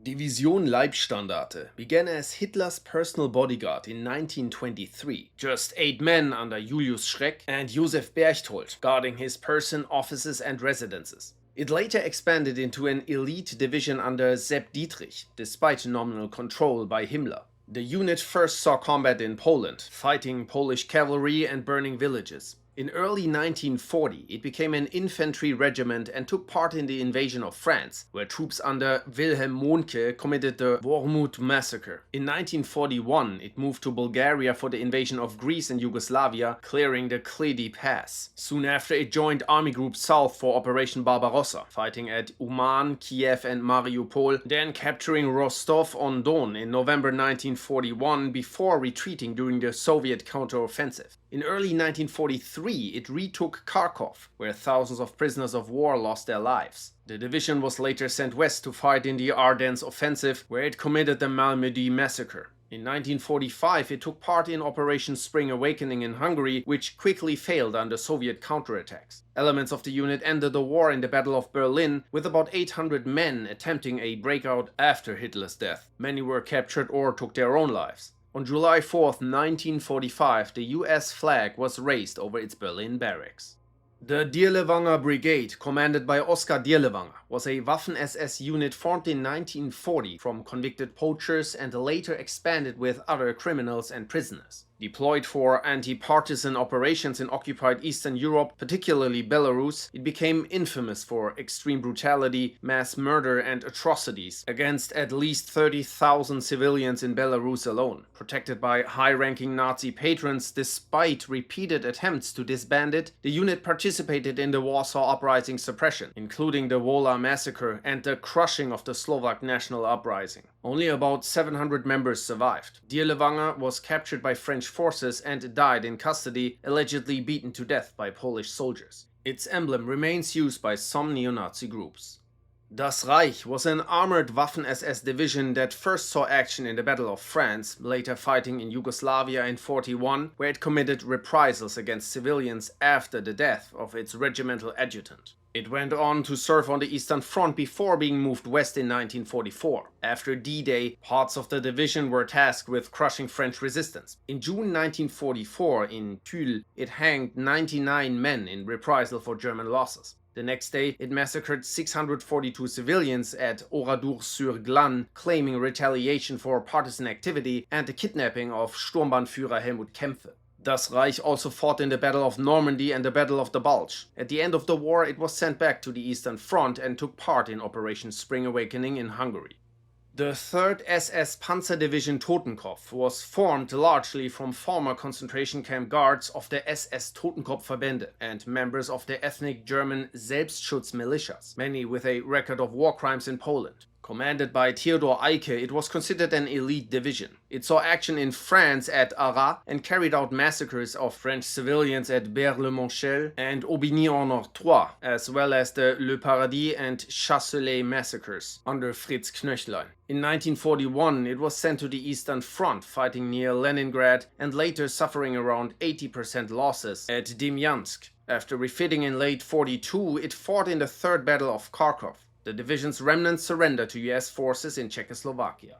Division Leibstandarte began as Hitler's personal bodyguard in 1923, just 8 men under Julius Schreck and Josef Berchtold, guarding his person, offices and residences. It later expanded into an elite division under Sepp Dietrich, despite nominal control by Himmler. The unit first saw combat in Poland, fighting Polish cavalry and burning villages. In early 1940, it became an infantry regiment and took part in the invasion of France, where troops under Wilhelm Mohnke committed the Wormwood massacre. In 1941, it moved to Bulgaria for the invasion of Greece and Yugoslavia, clearing the Kledi Pass. Soon after, it joined Army Group South for Operation Barbarossa, fighting at Uman, Kiev and Mariupol, then capturing Rostov-on-Don in November 1941 before retreating during the Soviet counteroffensive. In early 1943, it retook Kharkov, where thousands of prisoners of war lost their lives. The division was later sent west to fight in the Ardennes offensive, where it committed the Malmedy massacre. In 1945, it took part in Operation Spring Awakening in Hungary, which quickly failed under Soviet counterattacks. Elements of the unit ended the war in the Battle of Berlin, with about 800 men attempting a breakout after Hitler's death. Many were captured or took their own lives. On July 4, 1945, the US flag was raised over its Berlin barracks. The Dirlewanger Brigade, commanded by Oskar Dirlewanger, was a Waffen-SS unit formed in 1940 from convicted poachers and later expanded with other criminals and prisoners. Deployed for anti-partisan operations in occupied Eastern Europe, particularly Belarus, it became infamous for extreme brutality, mass murder and atrocities against at least 30,000 civilians in Belarus alone. Protected by high-ranking Nazi patrons, despite repeated attempts to disband it, the unit participated in the Warsaw Uprising suppression, including the Wola massacre and the crushing of the Slovak National Uprising. Only about 700 members survived. Dirlewanger was captured by French forces and died in custody, allegedly beaten to death by Polish soldiers. Its emblem remains used by some neo-Nazi groups. Das Reich was an armored Waffen-SS division that first saw action in the Battle of France, later fighting in Yugoslavia in 1941, where it committed reprisals against civilians after the death of its regimental adjutant. It went on to serve on the Eastern Front before being moved west in 1944. After D-Day, parts of the division were tasked with crushing French resistance. In June 1944, in Tulle, it hanged 99 men in reprisal for German losses. The next day, it massacred 642 civilians at Oradour-sur-Glane, claiming retaliation for partisan activity and the kidnapping of Sturmbannführer Helmut Kempfe. Das Reich also fought in the Battle of Normandy and the Battle of the Bulge. At the end of the war, it was sent back to the Eastern Front and took part in Operation Spring Awakening in Hungary. The 3rd SS Panzer Division Totenkopf was formed largely from former concentration camp guards of the SS Totenkopf-Verbände and members of the ethnic German Selbstschutzmilitias, many with a record of war crimes in Poland. Commanded by Theodor Eicke, it was considered an elite division. It saw action in France at Arras and carried out massacres of French civilians at Bears-le-Monchel and Aubigny-en-Artois, as well as the Le Paradis and Chasselet massacres under Fritz Knöchlein. In 1941, it was sent to the Eastern Front, fighting near Leningrad and later suffering around 80% losses at Demyansk. After refitting in late 1942, it fought in the Third Battle of Kharkov. The division's remnants surrendered to US forces in Czechoslovakia.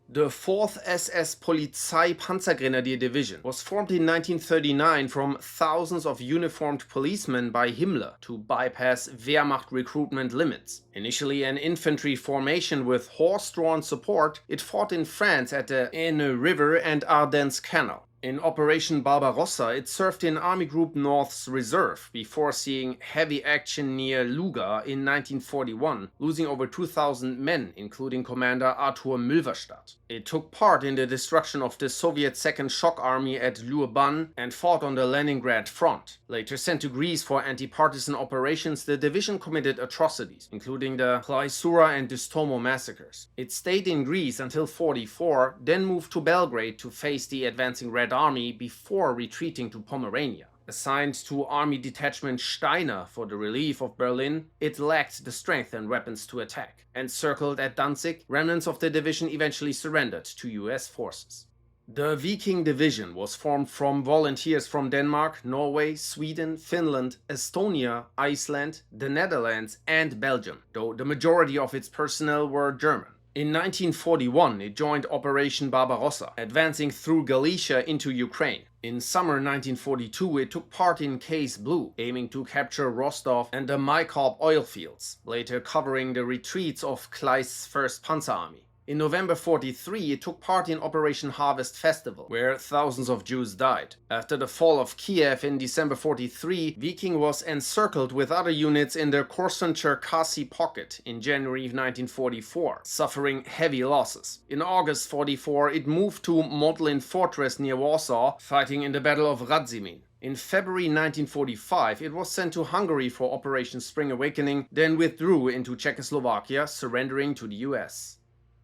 The 4th SS Polizei Panzergrenadier Division was formed in 1939 from thousands of uniformed policemen by Himmler to bypass Wehrmacht recruitment limits. Initially an infantry formation with horse-drawn support, it fought in France at the Aisne River and Ardennes Canal. In Operation Barbarossa, it served in Army Group North's reserve, before seeing heavy action near Luga in 1941, losing over 2,000 men, including Commander Arthur Mülverstadt. It took part in the destruction of the Soviet Second Shock Army at Luban and fought on the Leningrad front. Later sent to Greece for anti-partisan operations, the division committed atrocities, including the Chrysoura and Dystomo massacres. It stayed in Greece until 1944, then moved to Belgrade to face the advancing Red Army before retreating to Pomerania. Assigned to Army Detachment Steiner for the relief of Berlin, it lacked the strength and weapons to attack. Encircled at Danzig, remnants of the division eventually surrendered to US forces. The Viking Division was formed from volunteers from Denmark, Norway, Sweden, Finland, Estonia, Iceland, the Netherlands and Belgium, though the majority of its personnel were German. In 1941, it joined Operation Barbarossa, advancing through Galicia into Ukraine. In summer 1942, it took part in Case Blue, aiming to capture Rostov and the Maikop oil fields, later covering the retreats of Kleist's 1st Panzer Army. In November 43, it took part in Operation Harvest Festival, where thousands of Jews died. After the fall of Kiev in December 43, Wiking was encircled with other units in the Korsun-Cherkasy pocket in January 1944, suffering heavy losses. In August 44, it moved to Modlin Fortress near Warsaw, fighting in the Battle of Radzimin. In February 1945, it was sent to Hungary for Operation Spring Awakening, then withdrew into Czechoslovakia, surrendering to the US.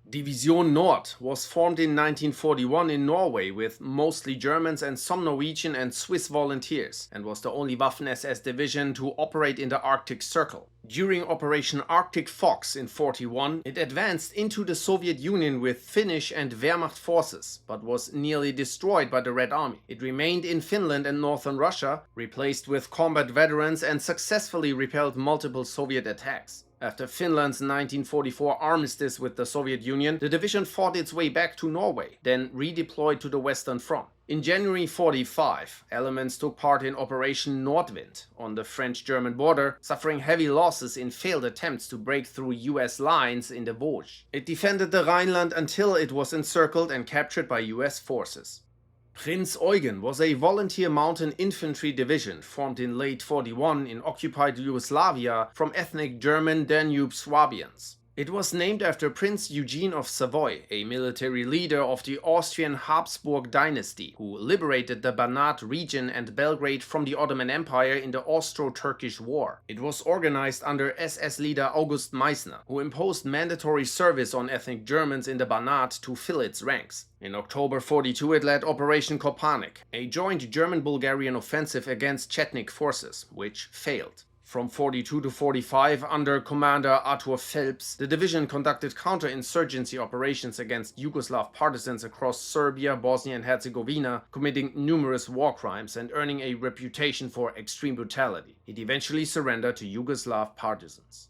Division Nord was formed in 1941 in Norway with mostly Germans and some Norwegian and Swiss volunteers, and was the only Waffen-SS division to operate in the Arctic Circle. During Operation Arctic Fox in 41, it advanced into the Soviet Union with Finnish and Wehrmacht forces, but was nearly destroyed by the Red Army. It remained in Finland and northern Russia, replaced with combat veterans, and successfully repelled multiple Soviet attacks. After Finland's 1944 armistice with the Soviet Union, the division fought its way back to Norway, then redeployed to the Western Front. In January 45, elements took part in Operation Nordwind on the French-German border, suffering heavy losses in failed attempts to break through US lines in the Vosges. It defended the Rhineland until it was encircled and captured by US forces. Prinz Eugen was a volunteer mountain infantry division formed in late 41 in occupied Yugoslavia from ethnic German Danube Swabians. It was named after Prinz Eugen of Savoy, a military leader of the Austrian Habsburg dynasty, who liberated the Banat region and Belgrade from the Ottoman Empire in the Austro-Turkish War. It was organized under SS leader August Meissner, who imposed mandatory service on ethnic Germans in the Banat to fill its ranks. In October 42, it led Operation Kopanik, a joint German-Bulgarian offensive against Chetnik forces, which failed. From 42 to 45, under Commander Artur Phelps, the division conducted counterinsurgency operations against Yugoslav partisans across Serbia, Bosnia and Herzegovina, committing numerous war crimes and earning a reputation for extreme brutality. It eventually surrendered to Yugoslav partisans.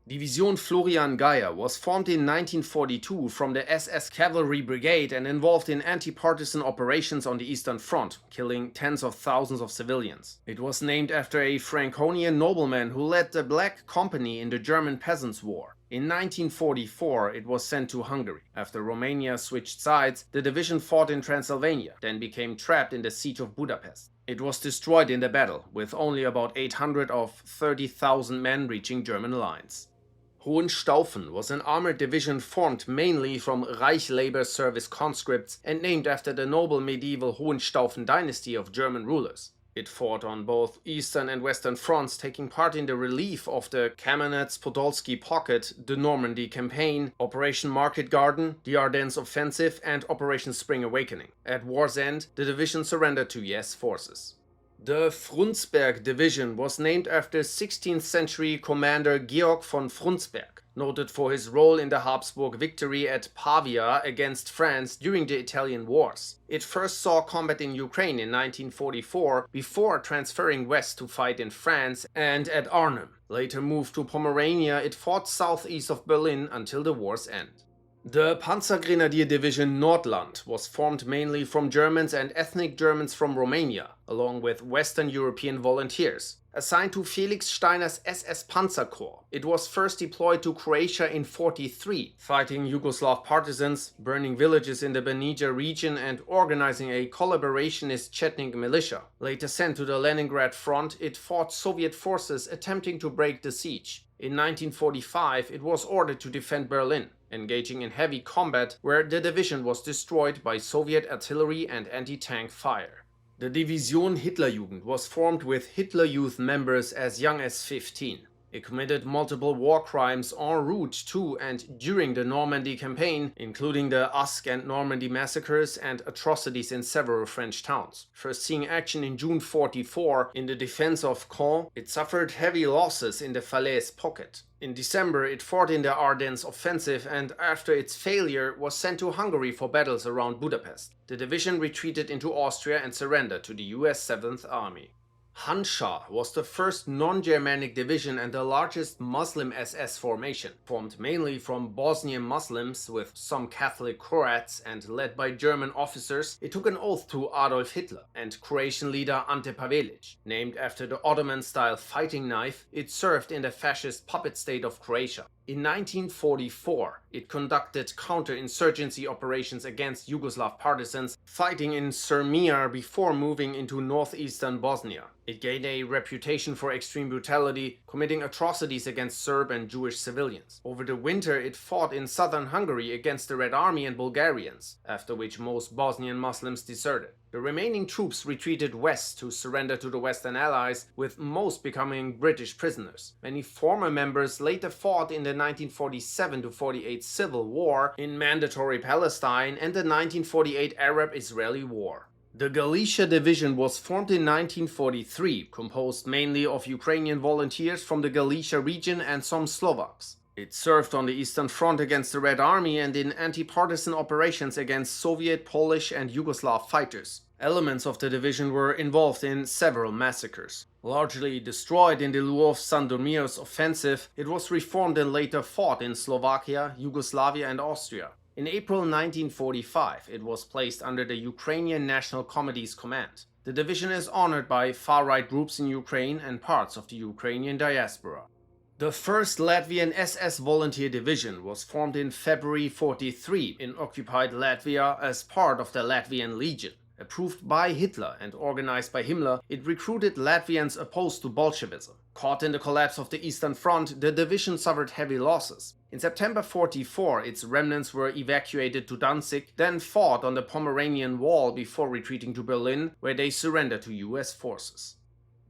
Division Florian Geyer was formed in 1942 from the SS Cavalry Brigade and involved in anti-partisan operations on the Eastern Front, killing tens of thousands of civilians. It was named after a Franconian nobleman who led the Black Company in the German Peasants' War. In 1944, it was sent to Hungary. After Romania switched sides, the division fought in Transylvania, then became trapped in the siege of Budapest. It was destroyed in the battle, with only about 800 of 30,000 men reaching German lines. Hohenstaufen was an armored division formed mainly from Reich labor service conscripts and named after the noble medieval Hohenstaufen dynasty of German rulers. It fought on both eastern and western fronts, taking part in the relief of the Kamenets-Podolsky Pocket, the Normandy Campaign, Operation Market Garden, the Ardennes Offensive, and Operation Spring Awakening. At war's end, the division surrendered to US forces. The Frundsberg division was named after 16th century commander Georg von Frundsberg, noted for his role in the Habsburg victory at Pavia against France during the Italian Wars. It first saw combat in Ukraine in 1944 before transferring west to fight in France and at Arnhem. Later moved to Pomerania, it fought southeast of Berlin until the war's end. The Panzergrenadier division Nordland was formed mainly from Germans and ethnic Germans from Romania, along with Western European volunteers. Assigned to Felix Steiner's SS Panzer Corps, it was first deployed to Croatia in 43, fighting Yugoslav partisans, burning villages in the Banija region and organizing a collaborationist Chetnik militia. Later sent to the Leningrad front, it fought Soviet forces attempting to break the siege. In 1945, it was ordered to defend Berlin, engaging in heavy combat where the division was destroyed by Soviet artillery and anti-tank fire. The Division Hitlerjugend was formed with Hitler Youth members as young as 15. It committed multiple war crimes en route to and during the Normandy campaign, including the Usk and Normandy massacres and atrocities in several French towns. First seeing action in June 44 in the defense of Caen, it suffered heavy losses in the Falaise pocket. In December, it fought in the Ardennes offensive and, after its failure, was sent to Hungary for battles around Budapest. The division retreated into Austria and surrendered to the US 7th Army. Handschar was the first non-Germanic division and the largest Muslim SS formation, formed mainly from Bosnian Muslims with some Catholic Croats and led by German officers. It took an oath to Adolf Hitler and Croatian leader Ante Pavelic. Named after the Ottoman-style fighting knife, it served in the fascist puppet state of Croatia. In 1944, it conducted counter-insurgency operations against Yugoslav partisans fighting in Sirmia before moving into northeastern Bosnia. It gained a reputation for extreme brutality, committing atrocities against Serb and Jewish civilians. Over the winter, it fought in southern Hungary against the Red Army and Bulgarians, after which most Bosnian Muslims deserted. The remaining troops retreated west to surrender to the Western Allies, with most becoming British prisoners. Many former members later fought in the 1947-48 Civil War, in Mandatory Palestine, and the 1948 Arab-Israeli War. The Galicia division was formed in 1943, composed mainly of Ukrainian volunteers from the Galicia region and some Slovaks. It served on the Eastern Front against the Red Army and in anti-partisan operations against Soviet, Polish and Yugoslav fighters. Elements of the division were involved in several massacres. Largely destroyed in the Lwów-Sandomierz offensive, it was reformed and later fought in Slovakia, Yugoslavia and Austria. In April 1945, it was placed under the Ukrainian National Committee's command. The division is honored by far-right groups in Ukraine and parts of the Ukrainian diaspora. The first Latvian SS volunteer division was formed in February 1943 in occupied Latvia as part of the Latvian Legion. Approved by Hitler and organized by Himmler, it recruited Latvians opposed to Bolshevism. Caught in the collapse of the Eastern Front, the division suffered heavy losses. In September 1944, its remnants were evacuated to Danzig, then fought on the Pomeranian Wall before retreating to Berlin, where they surrendered to US forces.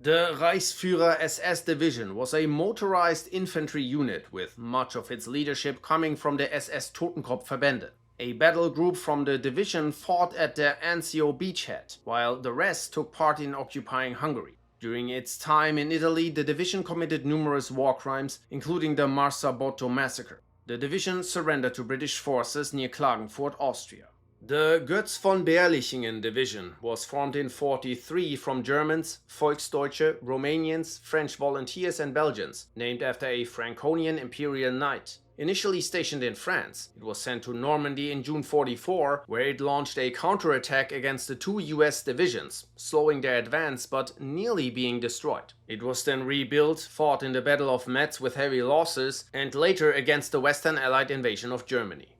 The Reichsführer-SS division was a motorized infantry unit with much of its leadership coming from the SS Totenkopf Verbände. A battle group from the division fought at the Anzio beachhead, while the rest took part in occupying Hungary. During its time in Italy, the division committed numerous war crimes, including the Marsabotto massacre. The division surrendered to British forces near Klagenfurt, Austria. The Götz von Berlichingen division was formed in 1943 from Germans, Volksdeutsche, Romanians, French volunteers and Belgians, named after a Franconian imperial knight. Initially stationed in France, it was sent to Normandy in June 1944, where it launched a counterattack against the two US divisions, slowing their advance but nearly being destroyed. It was then rebuilt, fought in the Battle of Metz with heavy losses, and later against the Western Allied invasion of Germany.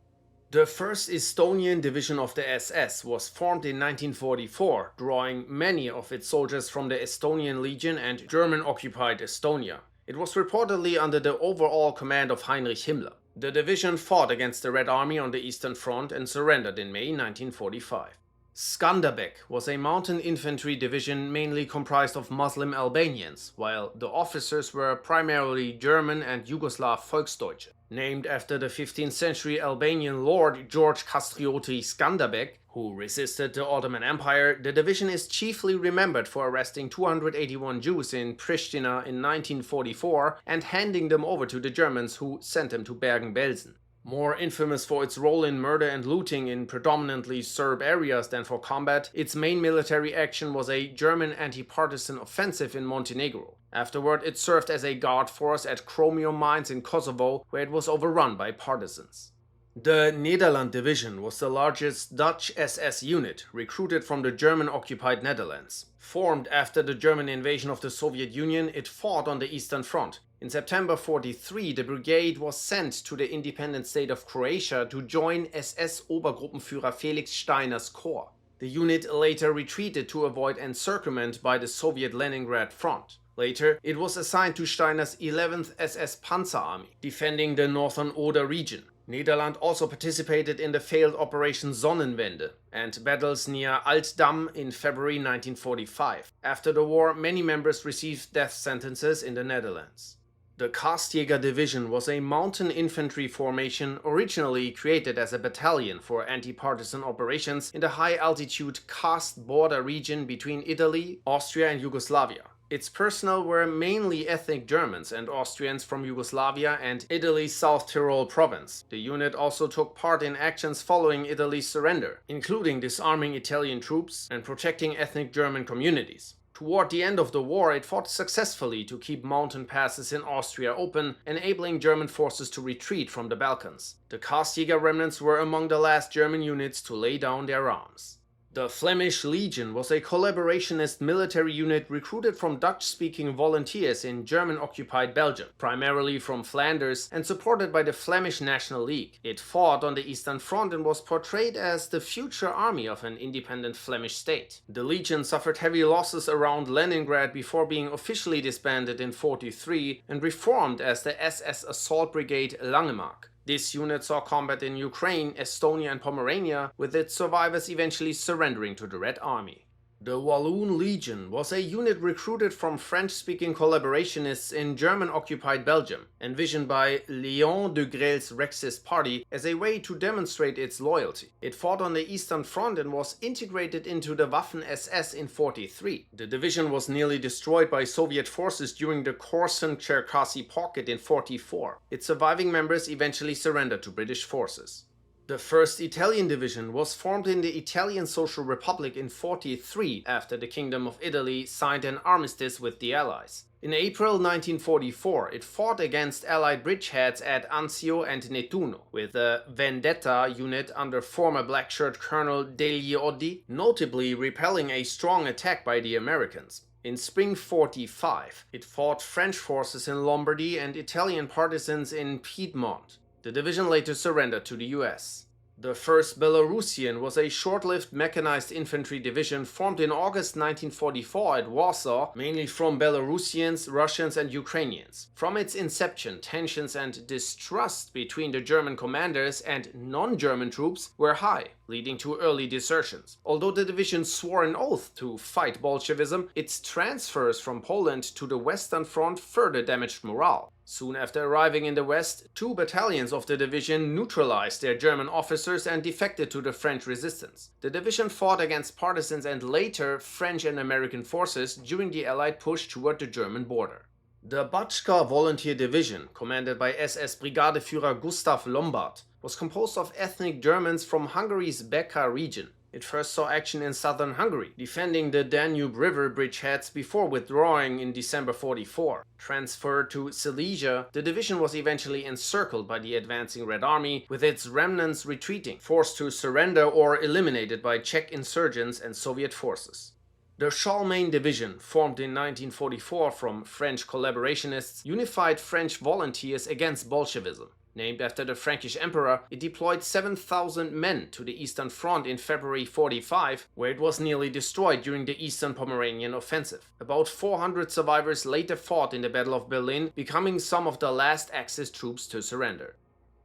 The first Estonian division of the SS was formed in 1944, drawing many of its soldiers from the Estonian Legion and German-occupied Estonia. It was reportedly under the overall command of Heinrich Himmler. The division fought against the Red Army on the Eastern Front and surrendered in May 1945. Skanderbeg was a mountain infantry division mainly comprised of Muslim Albanians, while the officers were primarily German and Yugoslav Volksdeutsche. Named after the 15th century Albanian lord George Kastrioti Skanderbeg, who resisted the Ottoman Empire, the division is chiefly remembered for arresting 281 Jews in Pristina in 1944 and handing them over to the Germans, who sent them to Bergen-Belsen. More infamous for its role in murder and looting in predominantly Serb areas than for combat, its main military action was a German anti-partisan offensive in Montenegro. Afterward, it served as a guard force at chromium mines in Kosovo, where it was overrun by partisans. The Nederland division was the largest Dutch SS unit, recruited from the German-occupied Netherlands. Formed after the German invasion of the Soviet Union, it fought on the Eastern Front. In September 1943, the brigade was sent to the independent state of Croatia to join SS Obergruppenführer Felix Steiner's corps. The unit later retreated to avoid encirclement by the Soviet Leningrad front. Later, it was assigned to Steiner's 11th SS Panzer Army, defending the northern Oder region. Nederland also participated in the failed Operation Sonnenwende and battles near Altdam in February 1945. After the war, many members received death sentences in the Netherlands. The Karstjäger division was a mountain infantry formation originally created as a battalion for anti-partisan operations in the high-altitude Karst border region between Italy, Austria and Yugoslavia. Its personnel were mainly ethnic Germans and Austrians from Yugoslavia and Italy's South Tyrol province. The unit also took part in actions following Italy's surrender, including disarming Italian troops and protecting ethnic German communities. Toward the end of the war, it fought successfully to keep mountain passes in Austria open, enabling German forces to retreat from the Balkans. The Karstjäger remnants were among the last German units to lay down their arms. The Flemish Legion was a collaborationist military unit recruited from Dutch-speaking volunteers in German-occupied Belgium, primarily from Flanders, and supported by the Flemish National League. It fought on the Eastern Front and was portrayed as the future army of an independent Flemish state. The Legion suffered heavy losses around Leningrad before being officially disbanded in 1943 and reformed as the SS Assault Brigade Langemark. This unit saw combat in Ukraine, Estonia and Pomerania, with its survivors eventually surrendering to the Red Army. The Walloon Legion was a unit recruited from French-speaking collaborationists in German-occupied Belgium, envisioned by Léon de Grel's Rexist party as a way to demonstrate its loyalty. It fought on the Eastern Front and was integrated into the Waffen SS in 1943. The division was nearly destroyed by Soviet forces during the Korsun-Cherkasy pocket in 1944. Its surviving members eventually surrendered to British forces. The 1st Italian Division was formed in the Italian Social Republic in 1943 after the Kingdom of Italy signed an armistice with the Allies. In April 1944, it fought against Allied bridgeheads at Anzio and Nettuno, with the Vendetta unit under former black-shirt Colonel degli Oddi notably repelling a strong attack by the Americans. In spring 1945, it fought French forces in Lombardy and Italian partisans in Piedmont. The division later surrendered to the US. The 1st Belarusian was a short-lived mechanized infantry division formed in August 1944 at Warsaw, mainly from Belarusians, Russians and Ukrainians. From its inception, tensions and distrust between the German commanders and non-German troops were high, leading to early desertions. Although the division swore an oath to fight Bolshevism, its transfers from Poland to the Western Front further damaged morale. Soon after arriving in the West, 2 battalions of the division neutralized their German officers and defected to the French resistance. The division fought against partisans and later French and American forces during the Allied push toward the German border. The Batschka Volunteer Division, commanded by SS Brigadeführer Gustav Lombard, was composed of ethnic Germans from Hungary's Beka region. It first saw action in southern Hungary, defending the Danube River bridgeheads before withdrawing in December 1944. Transferred to Silesia, the division was eventually encircled by the advancing Red Army, with its remnants retreating, forced to surrender or eliminated by Czech insurgents and Soviet forces. The Charlemagne Division, formed in 1944 from French collaborationists, unified French volunteers against Bolshevism. Named after the Frankish emperor, it deployed 7,000 men to the Eastern Front in February 1945, where it was nearly destroyed during the Eastern Pomeranian offensive. About 400 survivors later fought in the Battle of Berlin, becoming some of the last Axis troops to surrender.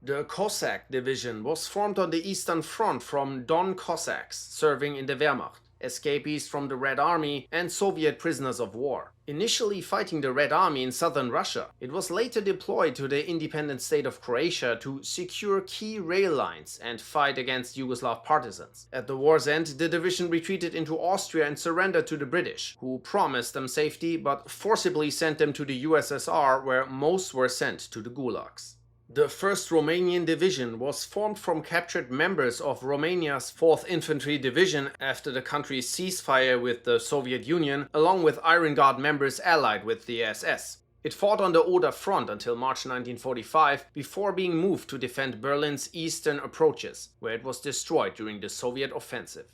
The Cossack Division was formed on the Eastern Front from Don Cossacks serving in the Wehrmacht, escapees from the Red Army and Soviet prisoners of war. Initially fighting the Red Army in southern Russia, it was later deployed to the independent state of Croatia to secure key rail lines and fight against Yugoslav partisans. At the war's end, the division retreated into Austria and surrendered to the British, who promised them safety but forcibly sent them to the USSR, where most were sent to the gulags. The 1st Romanian Division was formed from captured members of Romania's 4th Infantry Division after the country's ceasefire with the Soviet Union, along with Iron Guard members allied with the SS. It fought on the Oder front until March 1945, before being moved to defend Berlin's eastern approaches, where it was destroyed during the Soviet offensive.